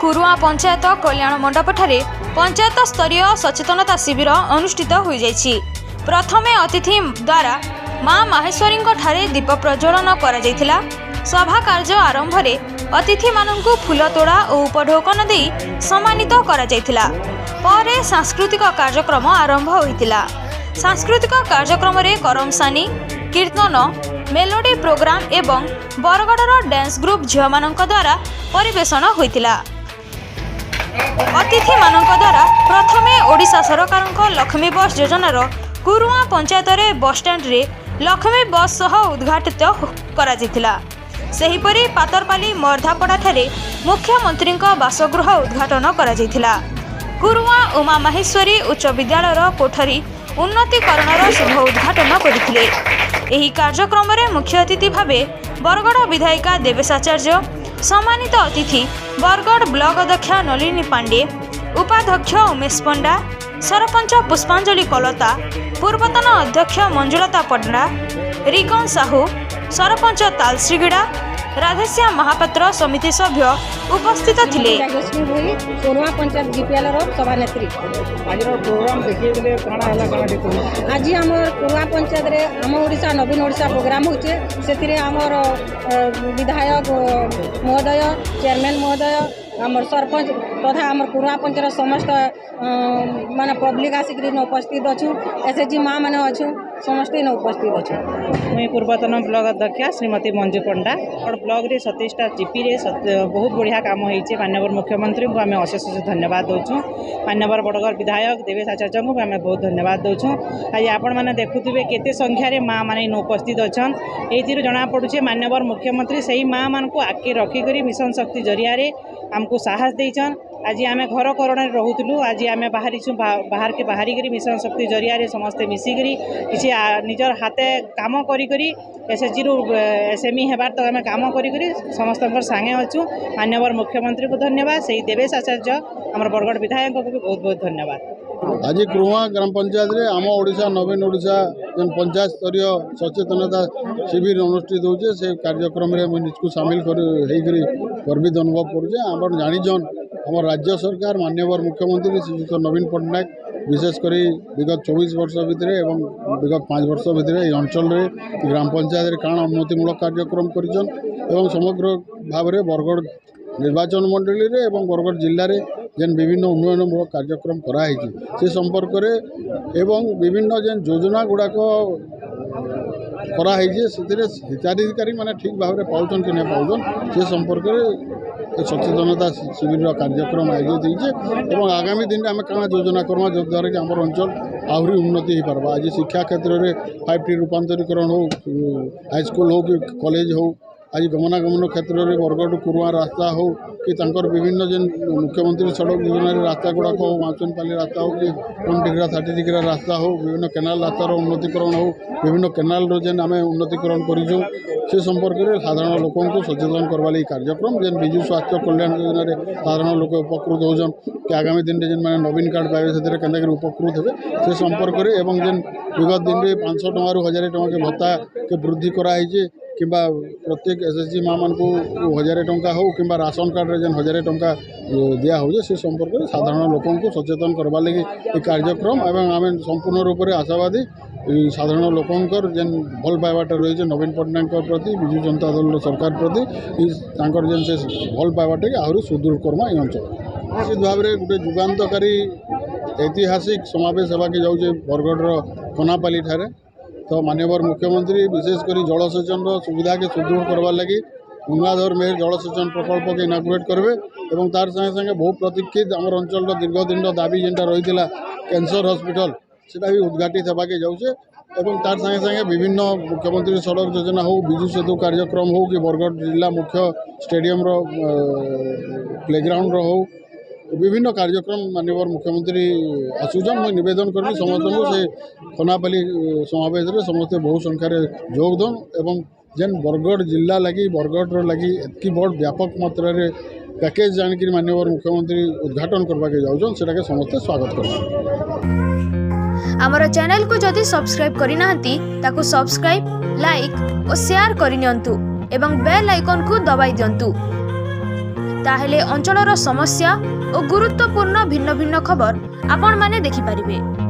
कुरुआ पंचायत कल्याण मंडपठारे पंचायत स्तरीय सचेतनता शिविर अनुष्ठित हो जाइछि। प्रथमे अतिथि द्वारा माँ माहेश्वरी ठारे दीप प्रज्वलन करा जाइथिला। सभा कार्य आरंभ रे अतिथि माननकु फूल तोड़ा और उपढौकन दे सम्मानित करा जाइथिला। परे सांस्कृतिक कार्यक्रम आरंभ होइतिला। सांस्कृतिक कार्यक्रम रे करमसानी, कीर्तन, मेलोडी प्रोग्राम एवं बरगड़र डांस ग्रुप झियो माननक द्वारा परिवेषण होइतिला। अतिथि माननक द्वारा प्रथमे ओडिशा सरकारक लक्ष्मी बस योजनार कुरुआ पंचायत रे बस स्टैंड रे लक्ष्मी बस सह उद्घाटित करा जाइतिला। सेहीपरि पातरपाली मर्धापड़ा ठारे मुख्यमंत्री बासगृह उद्घाटन करा जाइतिला। कुरुआ उमा माहेश्वरी उच्च विद्यालयर कोठरी उन्नतीकरणर शुभ उद्घाटन करथिले। एही कार्यक्रम रे मुख्य अतिथि भावे बरगड़ विधायिका देवेश आचार्य, सम्मानित अतिथि बरगड़ ब्लॉक अध्यक्ष नलिनी पांडे, उपाध्यक्ष उमेश पंडा, सरपंच पुष्पांजलि कलता, पूर्वतन अध्यक्ष मंजुलता पटना, रिगन साहू, सरपंच तालश्रीगिड़ा, राधेश्याम महापात्र समिति सभ्य उपस्थित थिले। कुरुआ पंचायत जीपीएल सभानेत्री आज आम कुरुआ पंचायत रे आम ओडिशा नवीन ओडिशा प्रोग्राम होचे। से आमर विधायक महोदय, चेयरमैन महोदय, आमर सरपंच तथा आमर कुरुआ पंचायत समस्त माने पब्लिक आसिक उपस्थित अच्छु। एसएचजी माँ मैंने अच्छु समस्त उपस्थित अच्छु। मुई पूर्वतन ब्लॉक अध्यक्ष श्रीमती मंजू पंडा और ब्लॉक रे 27टा जीपी रे बहुत बढ़िया काम होइचे। माननीय मुख्यमंत्री को आम अशेष धन्यवाद दौचु। माननीय बड़गड़ विधायक देवेश आचार्य को आम बहुत धन्यवाद दौचु। आज आपण मैंने देखुवे केते संख्यार माँ मैंने उपस्थित अच्छा। ये जना पड़ुचे माननीय मुख्यमंत्री से माँ मान को आगे रखिक मिशन शक्ति जरिया आमको साहस देचन। आज आम घर करण रोलु। आज आम बाहर के बाहरिक मिशन शक्ति जरिया समस्ते मिसिकी किसी निजर हाथे काम करी एसएचजी रु एसएमई हेबार तो आम काम करी समस्त सांगे अच्छु। माननीय मुख्यमंत्री को धन्यवाद। से देवेश आचार्य आम बरगड़ विधायक को भी बहुत बहुत धन्यवाद। आज कुरुआ ग्राम पंचायत रे आम ओडिशा नवीन ओडिशा जेन पंचायत स्तरीय सचेतनता शिविर अनुष्ठित होचे। से कार्यक्रम रे मुझे निजको शामिल होकर गर्वित अनुभव करुचे। आप जानीछन आम राज्य सरकार माननीय मुख्यमंत्री श्रीयुक्त नवीन पट्टनायक विशेषकर विगत 24 वर्ष भितर एवं विगत 5 वर्ष भितर ये अंचल ग्राम पंचायत काण उन्नतिमूलक कार्यक्रम करिछन एवं समग्र भाव में बरगड़ निर्वाचन मंडली रे एवं बरगड़ जिले में जेन विभिन्न उन्नयनमूलक कार्यक्रम कराई से संपर्क में एवं विभिन्न जेन योजना गुड़ाक कराई हिताधिकारी माने ठीक भाव में पाउछन कि नहीं पाउछन से संपर्क में सचेतनता शिविर कार्यक्रम आयोजित होइछे। एवं आगामी दिन में आम क्या योजना करमा जद्वारा कि आम अंचल आहरी उन्नति हो पार्बा। आज शिक्षा क्षेत्र में 5T रूपांतरीकरण हो, हाईस्कूल हो कि कॉलेज हो, आज गमनागमन क्षेत्र में बरगड़ कुरुआ रास्ता हो कि तंकर विभिन्न जेन मुख्यमंत्री सड़क योजना रास्ता गुड़ाक हो, माचनपाली रास्ता हो कि 1 डिग्रा रास्ता हो, विभिन्न केनाल रास्तार उन्नतीकरण हो, विभिन्न केनाल जेन आम उन्नतीकरण करूँ से संपर्क में साधारण लोक सचेतन करवा लगी कार्यक्रम जेन विजु स्वास्थ्य कल्याण योजना साधारण लोक उपकृत होजन कि आगामी दिन में जेन मैंने नवीन कार्ड पाए से केन्दा उपकृत हे से संपर्क में एवं जेन विगत दिन में 500 टंकार 1000 टंका के भत्ता के वृद्धि कराई कि प्रत्येक एसएचजी माँ मान को 1000 टंका हो कि राशन कार्ड रे जेन 1000 टंका दिया हो से संपर्क में साधारण लोक सचेतन करवा लगी ये कार्यक्रम एवं आम संपूर्ण रूप से आशावादी साधारण लोकंर जेन भल पाइबाटा रही है नवीन पट्टनायक प्रति विजु जनता दल सरकार प्रति जेन से भल पाइबाटे आहरी सुदृढ़ करमा ये अंचल निश्चित भाव में गोटे जुगान्तकारी ऐतिहासिक समावेश होगा जाऊे बरगढ़ कोनापाली ठारे। तो माननीय मुख्यमंत्री विशेषकर जलसेचन सुविधा के सुदृढ़ करवार लगी गंगाधर मेहर जलसेचन प्रकल्प के इनागुरेट करेंगे और तार संगे संगे बहुत प्रतीक्षित आम अंचल दीर्घ दिन दाबी जेनटा रही कैंसर हॉस्पिटल सेटा भी उद्घाटित होगा जाऊे और तार संगे संगे विभिन्न मुख्यमंत्री सड़क योजना हो, विजु सेतु कार्यक्रम हो कि बरगड़ जिला मुख्य स्टेडियम प्लेग्राउंड हो विभिन्न कार्यक्रम माननीय मुख्यमंत्री आसुचन। मुझे निवेदन करी समस्त से कोनापाली समावेश में समस्ते बहु संख्यार योगदान एवं जेन बरगड़ जिला लगी बरगड़ लगी एतकी बड़ व्यापक मात्रा रे पैकेज जानिक माननीय मुख्यमंत्री उद्घाटन करवा के जाऊन से समस्ते स्वागत कर। आमर चैनल को जदि सब्सक्राइब करि नाहंती ताकू सब्सक्राइब, लाइक और शेयर करि नियंतु एवं बेल आइकन को दबाई दियंतु ताहेले अंचलर समस्या और गुरुत्वपूर्ण भिन्न भिन्न खबर आपण माने देखि परिबे।